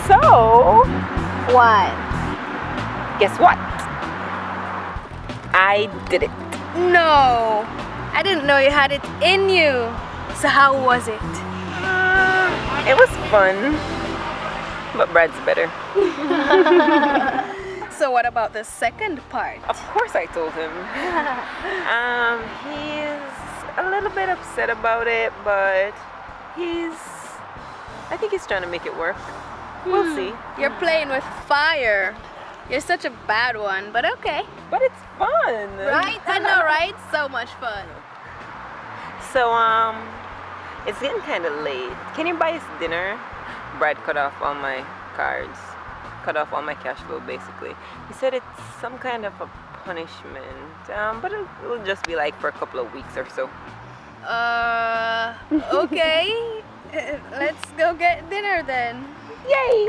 So, What? guess what? I did it. No. I didn't know you had it in you. So how was it? It was fun, but Brad's better. So what about the second part? Of course I told him. He's a little bit upset about it, but I think he's trying to make it work. We'll see. You're playing with fire. You're such a bad one, but okay. But it's fun. Right? I know, right? So much fun. So, it's getting kind of late. Can you buy us dinner? Brad cut off all my cards. Cut off all my cash flow, basically. He said it's some kind of a punishment. But it'll just be like for a couple of weeks or so. Okay. Let's go get dinner then. Yay!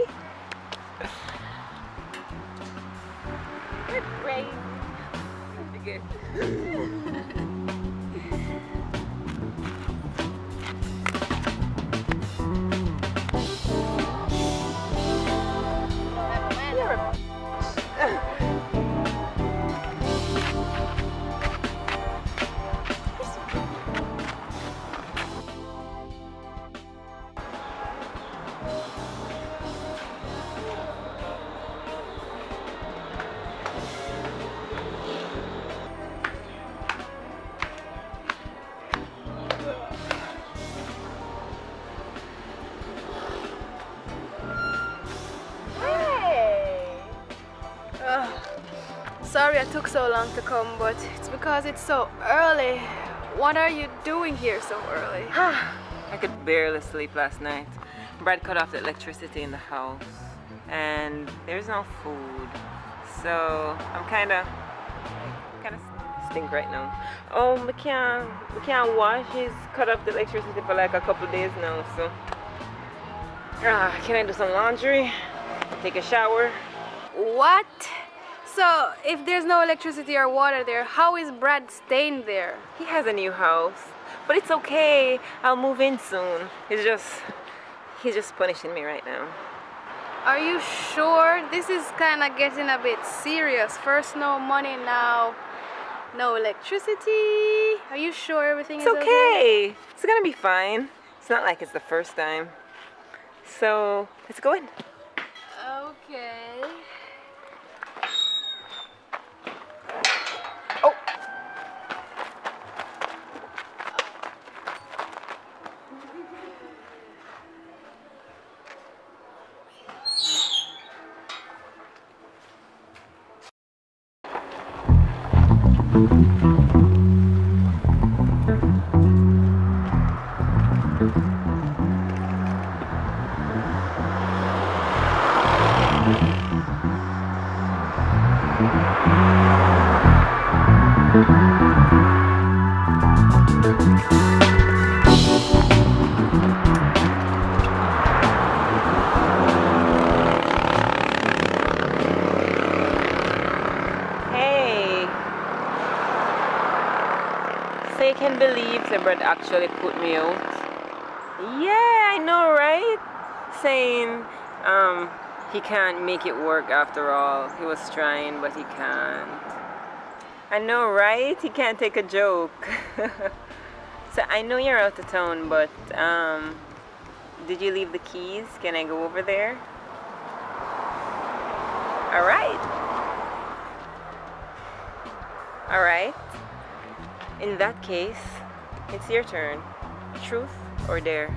Good brain. Good. Sorry I took so long to come, but it's because it's so early. What are you doing here so early? I could barely sleep last night. Brad cut off the electricity in the house, and there's no food. So I'm kind of stink right now. Oh, we can't wash. He's cut off the electricity for like a couple of days now. So can I do some laundry? Take a shower? What? So, if there's no electricity or water there, how is Brad staying there? He has a new house, but it's okay. I'll move in soon. He's just punishing me right now. Are you sure? This is kind of getting a bit serious. First no money, now no electricity. Are you sure everything is okay? It's gonna be fine. It's not like it's the first time. So, let's go in. Okay. Oh! Hey! So you can believe the bird actually put me out? Yeah, I know, right? Saying, he can't make it work after all. He was trying, but he can't. I know, right? He can't take a joke. So I know you're out of town, but, did you leave the keys? Can I go over there? Alright. Alright. In that case, it's your turn. Truth or dare?